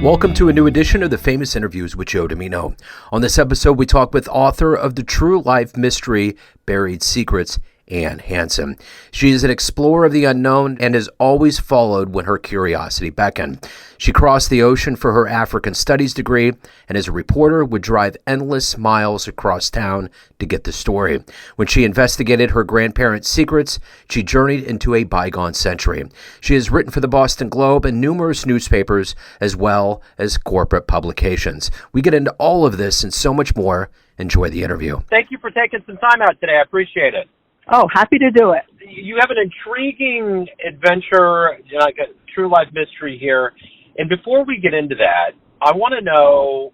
Welcome to a new edition of the Famous Interviews with Joe Dimino. On this episode, we talk with author of the true life mystery, Buried Secrets, Anne Hanson. She is an explorer of the unknown and has always followed when her curiosity beckoned. She crossed the ocean for her African studies degree and as a reporter would drive endless miles across town to get the story. When she investigated her grandparents' secrets, she journeyed into a bygone century. She has written for the Boston Globe and numerous newspapers as well as corporate publications. We get into all of this and so much more. Enjoy the interview. Thank you for taking some time out today. I appreciate it. Oh, happy to do it. You have an intriguing adventure, like a true life mystery here. And before we get into that, I want to know,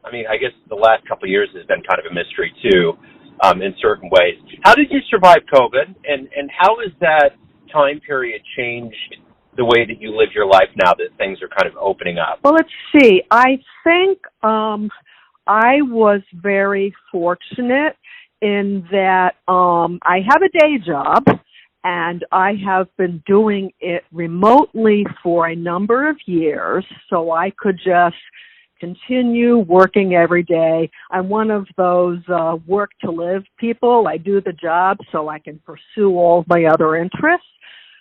I guess the last couple of years has been kind of a mystery too, in certain ways. How did you survive COVID? And how has that time period changed the way that you live your life now that things are kind of opening up? Well, let's see. I think I was very fortunate in that I have a day job and I have been doing it remotely for a number of years, so I could just continue working every day. I'm one of those work to live people. I do the job so I can pursue all my other interests.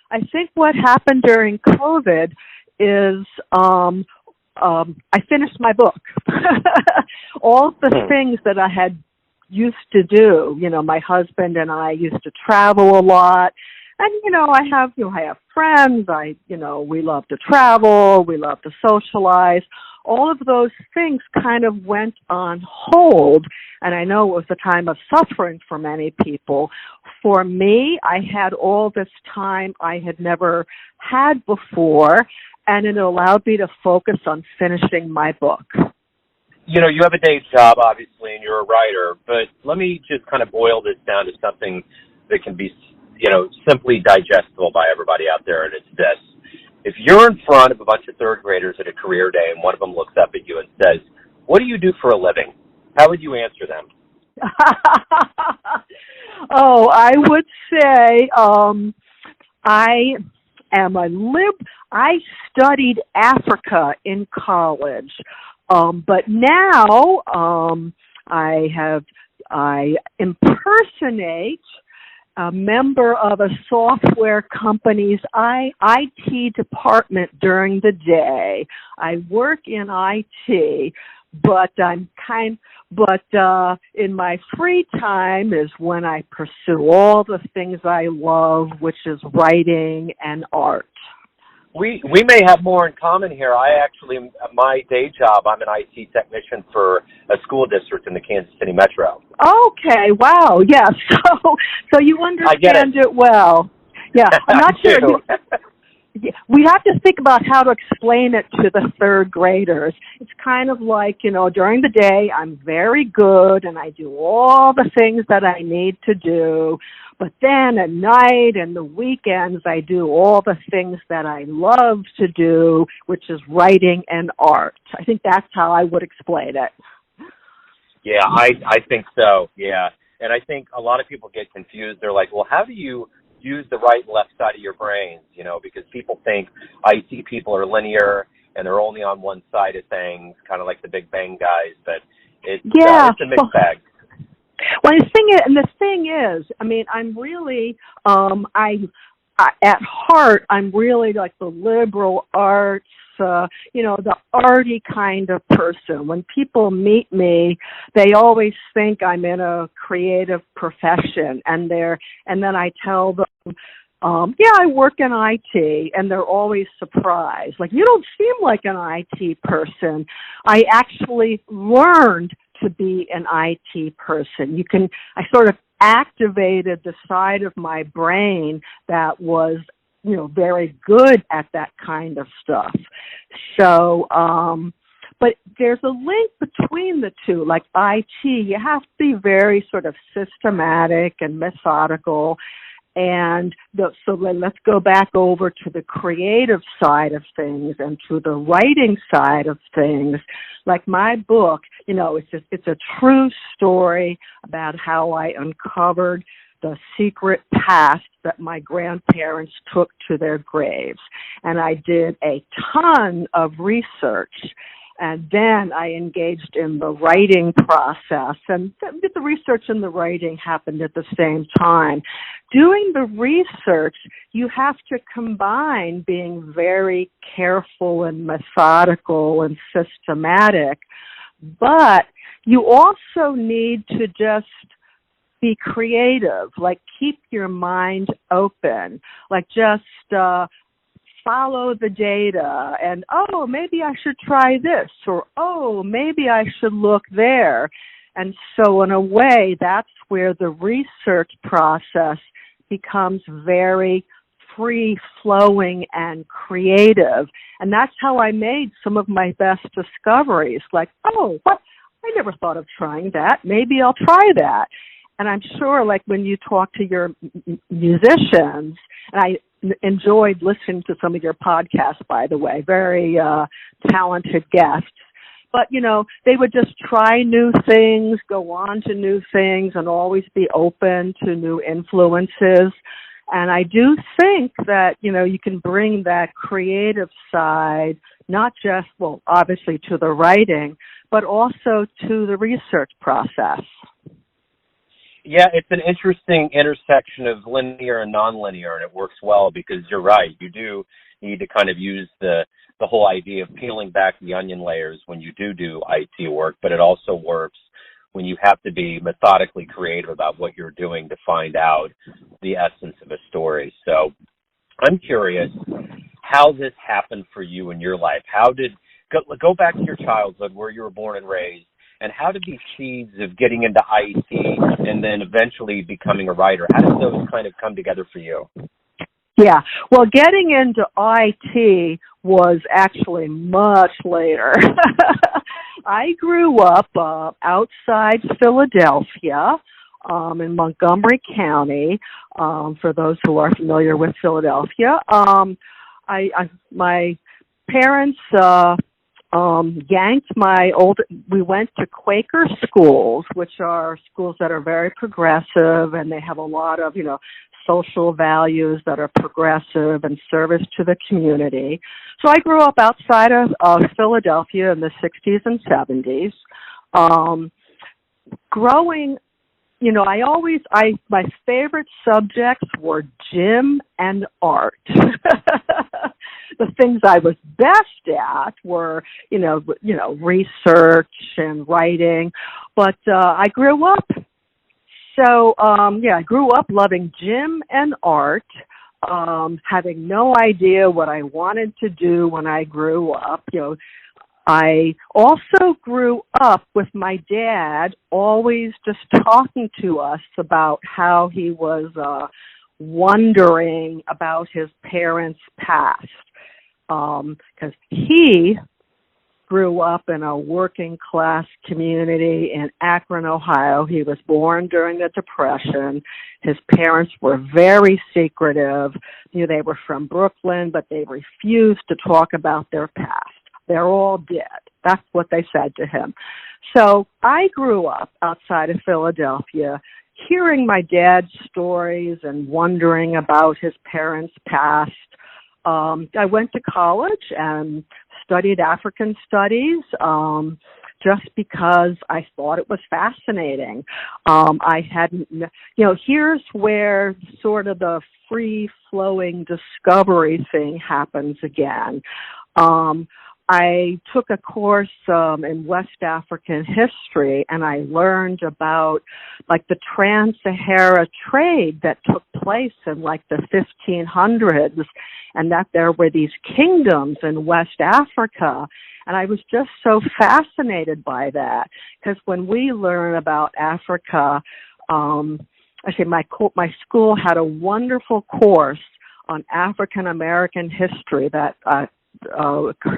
I think what happened during COVID is I finished my book. All the things that I had used to do, my husband and I used to travel a lot, and I have friends. We love to travel, we love to socialize. All of those things kind of went on hold, and I know it was a time of suffering for many people. For me, I had all this time I had never had before, and it allowed me to focus on finishing my book. You have a day job, obviously, and you're a writer, but let me just kind of boil this down to something that can be, simply digestible by everybody out there, and it's this. If you're in front of a bunch of third graders at a career day and one of them looks up at you and says, "What do you do for a living?" How would you answer them? Oh, I would say I am I studied Africa in college. But now I impersonate a member of a software company's IT department during the day. I work in IT, but in my free time is when I pursue all the things I love, which is writing and art. We may have more in common here. My day job, I'm an IT technician for a school district in the Kansas City Metro. Okay, wow, yes. So you understand it well. Yeah, I'm not sure. We have to think about how to explain it to the third graders. It's kind of like, during the day, I'm very good and I do all the things that I need to do. But then at night and the weekends, I do all the things that I love to do, which is writing and art. I think that's how I would explain it. Yeah, I think so, yeah. And I think a lot of people get confused. They're like, well, how do you use the right and left side of your brains? Because people think IT people are linear and they're only on one side of things, kind of like the Big Bang guys. But it's a mixed bag. Well, the thing is, I'm really, at heart, I'm really like the liberal arts, the arty kind of person. When people meet me, they always think I'm in a creative profession, and then I tell them, I work in IT, and they're always surprised. Like, you don't seem like an IT person. I actually learned to be an IT person. I sort of activated the side of my brain that was, very good at that kind of stuff. So, but there's a link between the two. Like IT, you have to be very sort of systematic and methodical. So let's go back over to the creative side of things and to the writing side of things. Like my book, it's a true story about how I uncovered the secret path that my grandparents took to their graves. And I did a ton of research. And then I engaged in the writing process, and the research and the writing happened at the same time. Doing the research, you have to combine being very careful and methodical and systematic, but you also need to just be creative, like keep your mind open, like just follow the data and, oh, maybe I should try this, or, oh, maybe I should look there. And so in a way, that's where the research process becomes very free-flowing and creative. And that's how I made some of my best discoveries, like, oh, what? I never thought of trying that. Maybe I'll try that. And I'm sure, like, when you talk to your musicians, and I enjoyed listening to some of your podcasts, by the way, very talented guests. But, you know, they would just try new things, go on to new things, and always be open to new influences. And I do think that, you know, you can bring that creative side, not just, well, obviously to the writing, but also to the research process. Yeah, it's an interesting intersection of linear and nonlinear, and it works well because you're right. You do need to kind of use the whole idea of peeling back the onion layers when you do IT work, but it also works when you have to be methodically creative about what you're doing to find out the essence of a story. So I'm curious how this happened for you in your life. How did go back to your childhood where you were born and raised, and how did these seeds of getting into IT and then eventually becoming a writer, how did those kind of come together for you? Yeah, well, getting into IT was actually much later. I grew up outside Philadelphia in Montgomery County, for those who are familiar with Philadelphia. My parents we went to Quaker schools, which are schools that are very progressive, and they have a lot of, you know, social values that are progressive and service to the community. So I grew up outside of Philadelphia in the 60s and 70s. Growing, you know, my favorite subjects were gym and art. The things I was best at were, you know, research and writing. But I grew up. So, I grew up loving gym and art, having no idea what I wanted to do when I grew up. You know, I also grew up with my dad always just talking to us about how he was wondering about his parents' past, because he grew up in a working class community in Akron, Ohio. He was born during the Depression. His parents were very secretive. You know, they were from Brooklyn, but they refused to talk about their past. They're all dead. That's what they said to him. So I grew up outside of Philadelphia, hearing my dad's stories and wondering about his parents' past. I went to college and studied African studies just because I thought it was fascinating. I hadn't, you know, here's where sort of the free-flowing discovery thing happens again. I took a course in West African history, and I learned about, like, the trans-Sahara trade that took place in, like, the 1500s, and that there were these kingdoms in West Africa. And I was just so fascinated by that, because when we learn about Africa, actually my school had a wonderful course on African American history that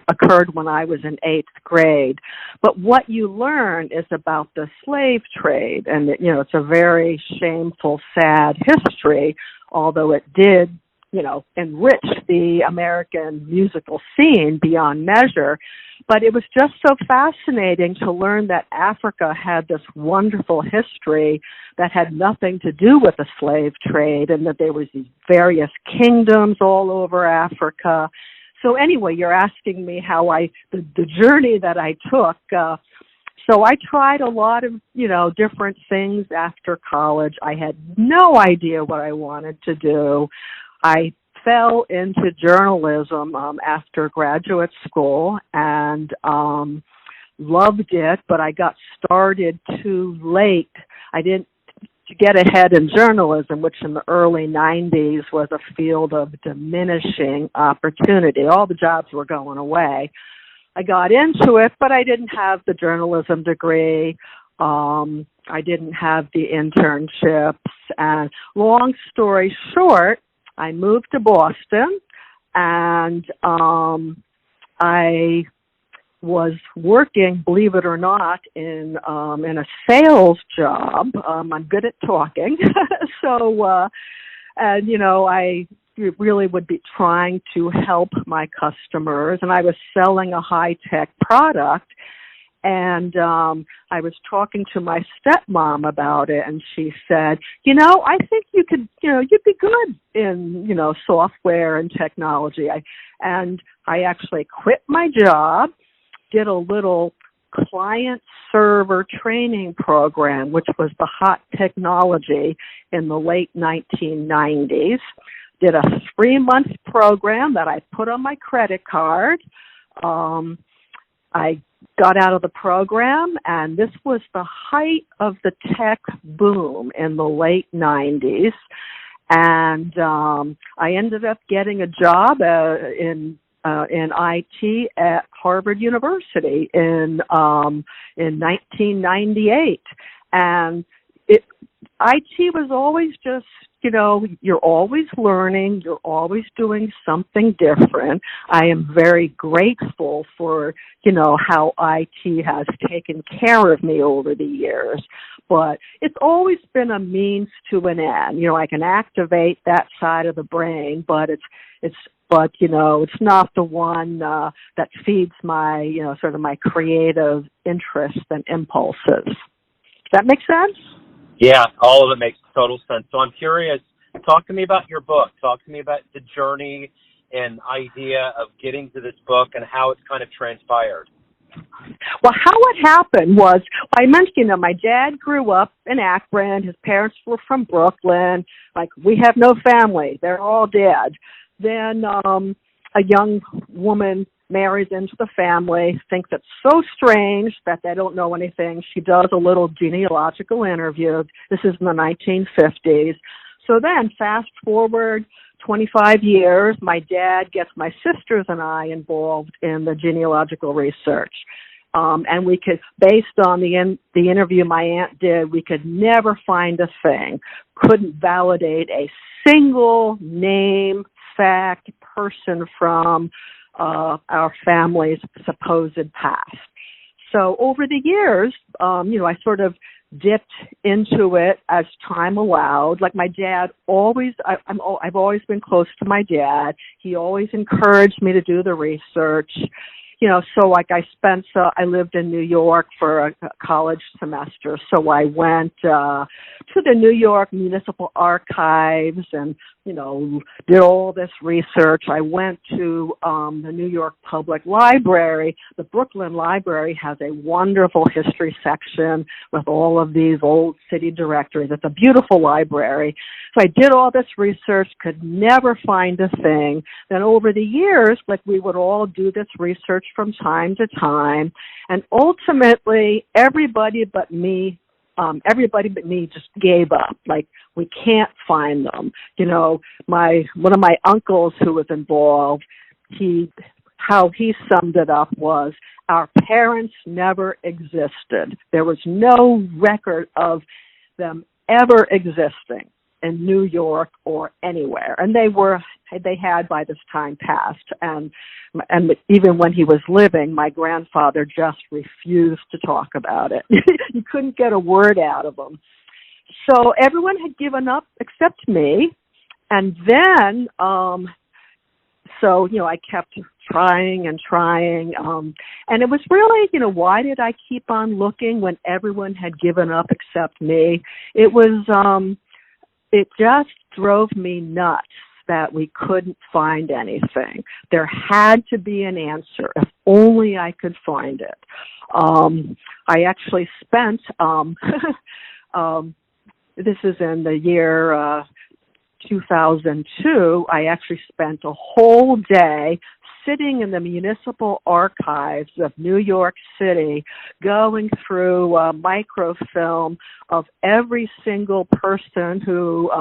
occurred when I was in 8th grade. But what you learn is about the slave trade, and you know, it's a very shameful, sad history, although it did enriched the American musical scene beyond measure. But it was just so fascinating to learn that Africa had this wonderful history that had nothing to do with the slave trade, and that there was these various kingdoms all over Africa. So anyway, you're asking me how the journey that I took. So I tried a lot of, different things after college. I had no idea what I wanted to do. I fell into journalism after graduate school and loved it, but I got started too late. I didn't get ahead in journalism, which in the early 90s was a field of diminishing opportunity. All the jobs were going away. I got into it, but I didn't have the journalism degree. I didn't have the internships. And long story short, I moved to Boston, and I was working, believe it or not, in a sales job. I'm good at talking, I really would be trying to help my customers, and I was selling a high-tech product. And I was talking to my stepmom about it, and she said, I think you could, you'd be good in, software and technology. I actually quit my job, did a little client-server training program, which was the hot technology in the late 1990s, did a 3-month program that I put on my credit card. I got out of the program, and this was the height of the tech boom in the late 90s. And I ended up getting a job in IT at Harvard University in 1998. And IT was always just, you're always learning, you're always doing something different. I am very grateful for, how IT has taken care of me over the years. But it's always been a means to an end. I can activate that side of the brain, but it's not the one that feeds my, sort of my creative interests and impulses. Does that make sense? Yeah, all of it makes total sense. So I'm curious, talk to me about your book. Talk to me about the journey and idea of getting to this book and how it's kind of transpired. Well, how it happened was, I mentioned, my dad grew up in Akron. His parents were from Brooklyn. Like, we have no family. They're all dead. Then a young woman marries into the family, thinks it's so strange that they don't know anything. She does a little genealogical interview. This is in the 1950s. So then, fast forward 25 years, my dad gets my sisters and I involved in the genealogical research. And we could, based on the interview my aunt did, we could never find a thing. Couldn't validate a single name, fact, person from our family's supposed past. So over the years, I sort of dipped into it as time allowed. Like my dad I've always been close to my dad. He always encouraged me to do the research. So like I lived in New York for a college semester. So I went to the New York Municipal Archives and, did all this research. I went to the New York Public Library. The Brooklyn Library has a wonderful history section with all of these old city directories. It's a beautiful library. So I did all this research, could never find a thing. Then over the years, we would all do this research from time to time, and ultimately everybody but me just gave up. Like, we can't find them. One of my uncles who was involved, how he summed it up was, our parents never existed. There was no record of them ever existing in New York or anywhere. And they had by this time passed. And even when he was living, my grandfather just refused to talk about it. You couldn't get a word out of him. So everyone had given up except me. And then, so, I kept trying and trying. And it was really, why did I keep on looking when everyone had given up except me? It was, it just drove me nuts that we couldn't find anything. There had to be an answer, if only I could find it. I actually spent, this is in the year 2002, I actually spent a whole day sitting in the municipal archives of New York City, going through microfilm of every single person who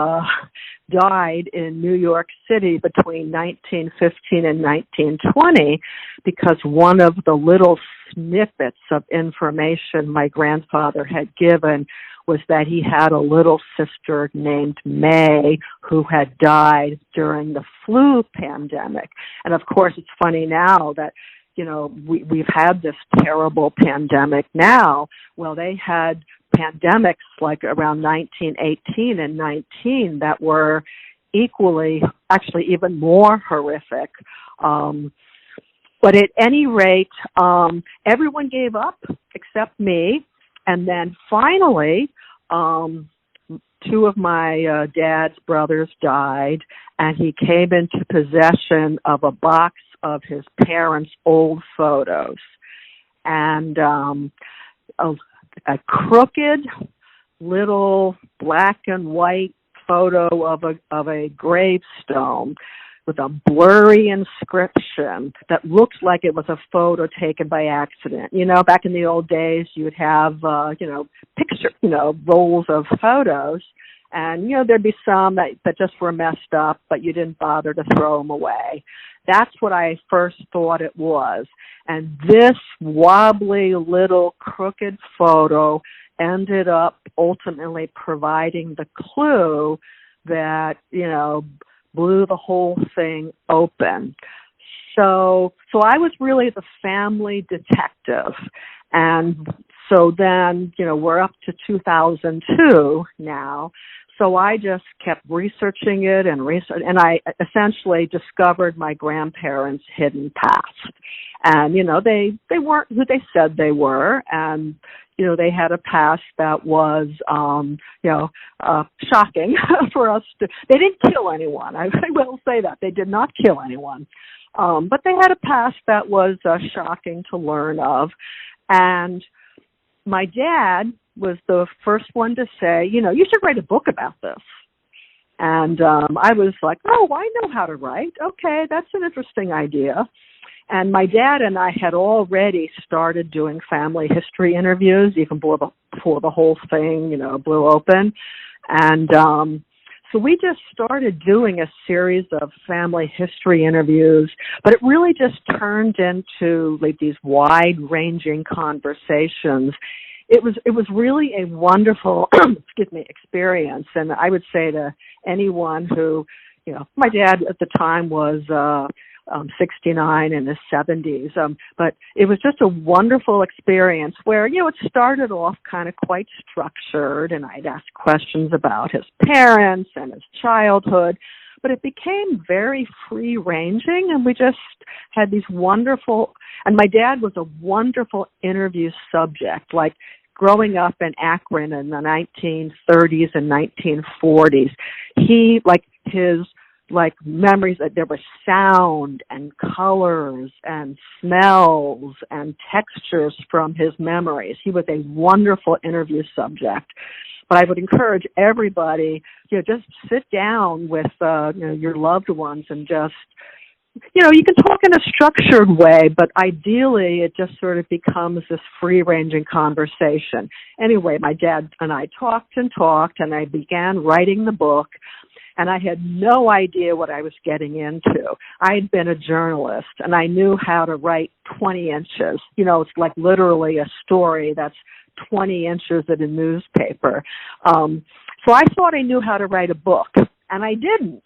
died in New York City between 1915 and 1920, because one of the little snippets of information my grandfather had given was that he had a little sister named May who had died during the flu pandemic. And of course, it's funny now that, we've had this terrible pandemic now. Well, they had pandemics like around 1918 and 19 that were equally, actually even more horrific. But at any rate, everyone gave up except me. And then finally, two of my dad's brothers died, and he came into possession of a box of his parents' old photos. And a crooked little black and white photo of a gravestone with a blurry inscription that looked like it was a photo taken by accident. Back in the old days, you would have, rolls of photos, and, there'd be some that just were messed up, but you didn't bother to throw them away. That's what I first thought it was. And this wobbly little crooked photo ended up ultimately providing the clue that, blew the whole thing open. So I was really the family detective. And so then, we're up to 2002 now. So I just kept researching it and I essentially discovered my grandparents' hidden past. And, they weren't who they said they were. And, they had a past that was, shocking for us to, they didn't kill anyone. I will say that. They did not kill anyone. But they had a past that was shocking to learn of. And my dad was the first one to say, you should write a book about this. And I was like, oh, I know how to write. Okay, that's an interesting idea. And my dad and I had already started doing family history interviews even before the whole thing, blew open. And so we just started doing a series of family history interviews, but it really just turned into like these wide-ranging conversations. It was really a wonderful, experience. And I would say to anyone who, my dad at the time was 69 in his 70s. But it was just a wonderful experience where, it started off kind of quite structured, and I'd ask questions about his parents and his childhood, but it became very free-ranging, and we just had these wonderful, and my dad was a wonderful interview subject, like growing up in Akron in the 1930s and 1940s. He, his memories that there was sound and colors and smells and textures from his memories. He was a wonderful interview subject. But I would encourage everybody, just sit down with, your loved ones and just, you can talk in a structured way, but ideally it just sort of becomes this free-ranging conversation. Anyway, my dad and I talked, and I began writing the book. And I had no idea what I was getting into. I had been a journalist, and I knew how to write 20 inches. It's like literally a story that's 20 inches in a newspaper. So I thought I knew how to write a book, and I didn't.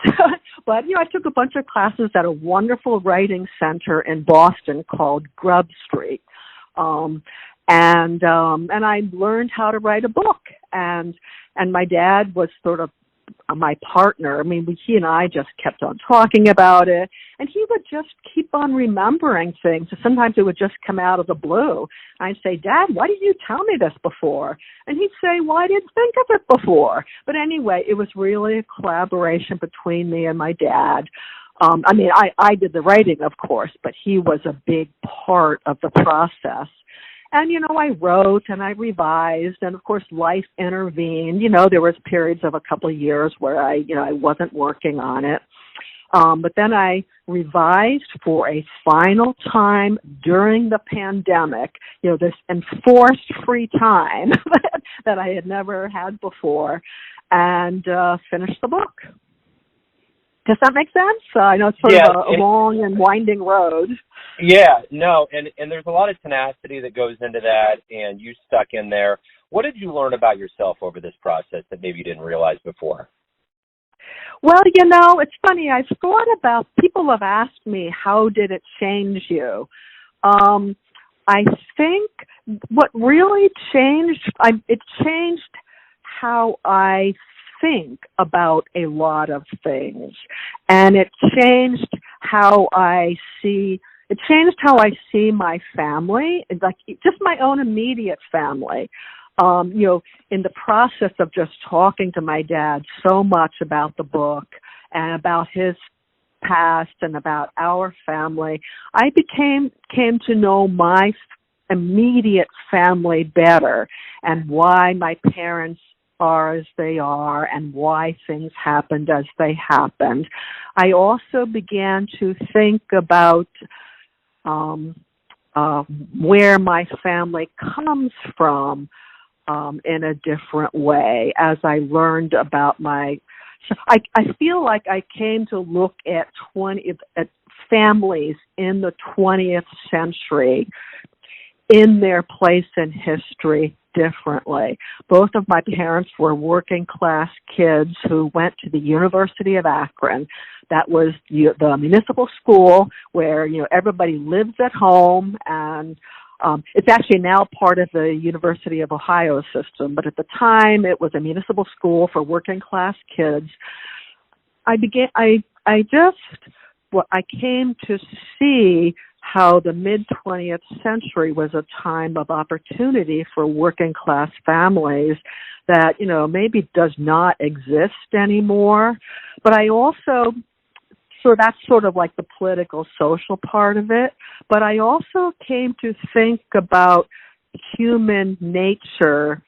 But, I took a bunch of classes at a wonderful writing center in Boston called Grub Street. And I learned how to write a book. And my dad was sort of my partner, I mean, he and I just kept on talking about it, and he would just keep on remembering things. Sometimes it would just come out of the blue. I'd say, Dad, why didn't you tell me this before? And he'd say, well, I didn't think of it before. But anyway, it was really a collaboration between me and my dad. I mean, I did the writing, of course, but he was a big part of the process. And, I wrote and I revised, and of course life intervened. There was periods of a couple of years where I wasn't working on it. But then I revised for a final time during the pandemic, this enforced free time that I had never had before, and finished the book. Does that make sense? I know it's sort of a long and winding road. Yeah, no, and there's a lot of tenacity that goes into that, and you stuck in there. What did you learn about yourself over this process that maybe you didn't realize before? Well, it's funny. I've thought about, people have asked me, how did it change you? I think what really changed, it changed how I think about a lot of things. And it changed how I see my family, like just my own immediate family. In the process of just talking to my dad so much about the book and about his past and about our family, I came to know my immediate family better, and why my parents are as they are and why things happened as they happened. I also began to think about where my family comes from in a different way as I learned about I feel like I came to look at families in the 20th century in their place in history differently. Both of my parents were working class kids who went to the University of Akron. That was the municipal school where, everybody lives at home, and it's actually now part of the University of Ohio system, but at the time it was a municipal school for working class kids. I came to see how the mid-20th century was a time of opportunity for working class families that, maybe does not exist anymore. But I also, so that's sort of like the political, social part of it. But I also came to think about human nature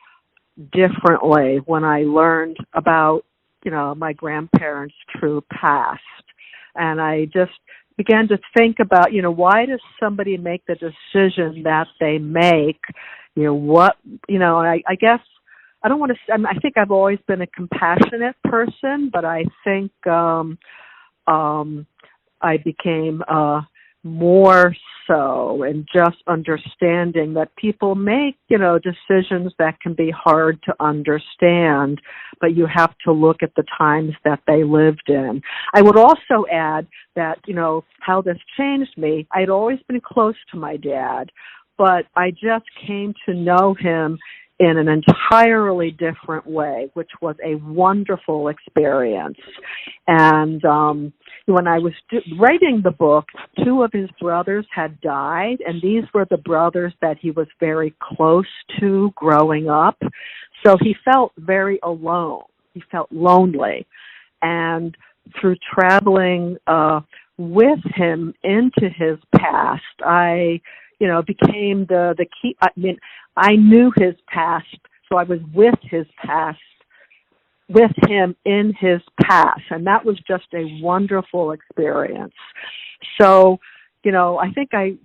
differently when I learned about, my grandparents' true past. And I just began to think about, why does somebody make the decision that they make? I guess I don't want to, I think I've always been a compassionate person, but I think I became more so in just understanding that people make, decisions that can be hard to understand, but you have to look at the times that they lived in. I would also add that, how this changed me. I'd always been close to my dad, but I just came to know him in an entirely different way, which was a wonderful experience. And when I was writing the book, two of his brothers had died, and these were the brothers that he was very close to growing up. So he felt very alone. He felt lonely. And through traveling with him into his past, I became the key. I knew his past, so I was with him in his past, and that was just a wonderful experience. So, I think I'm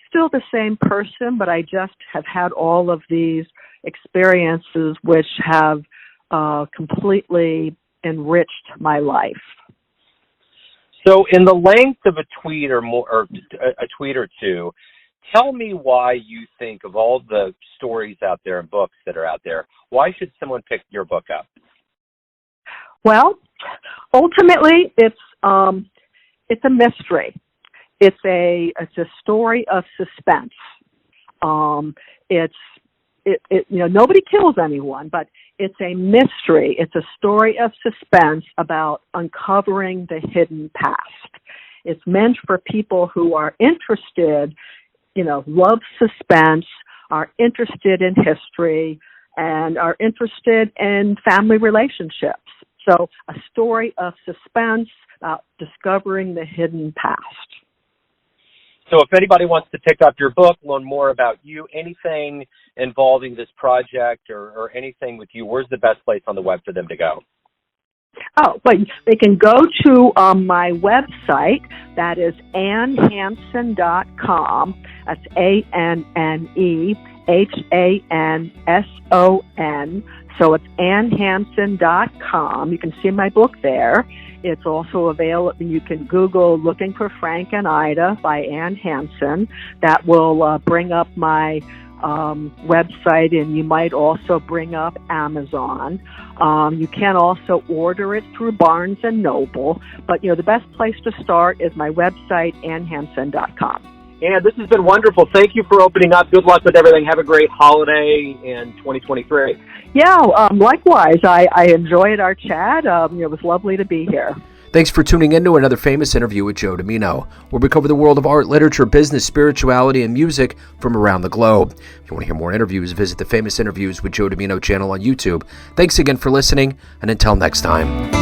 still the same person, but I just have had all of these experiences which have completely enriched my life. So in the length of a tweet or more, or a tweet or two, tell me why you think of all the stories out there and books that are out there, why should someone pick your book up? Well, ultimately, it's a mystery. It's a story of suspense. nobody kills anyone, but it's a mystery. It's a story of suspense about uncovering the hidden past. It's meant for people who are interested, love suspense, are interested in history, and are interested in family relationships. So a story of suspense about discovering the hidden past. So if anybody wants to pick up your book, learn more about you, anything involving this project or anything with you, where's the best place on the web for them to go? Oh, but they can go to my website. That is AnneHanson.com. That's AnneHanson. So it's AnneHanson.com. You can see my book there. It's also available. You can Google Looking for Frank and Ida by Anne Hanson. That will bring up my website, and you might also bring up Amazon. You can also order it through Barnes & Noble. But, the best place to start is my website, AnneHanson.com. And this has been wonderful. Thank you for opening up. Good luck with everything. Have a great holiday in 2023. Yeah, likewise. I enjoyed our chat. It was lovely to be here. Thanks for tuning in to another famous interview with Joe Dimino, where we cover the world of art, literature, business, spirituality, and music from around the globe. If you want to hear more interviews, visit the Famous Interviews with Joe Dimino channel on YouTube. Thanks again for listening, and until next time.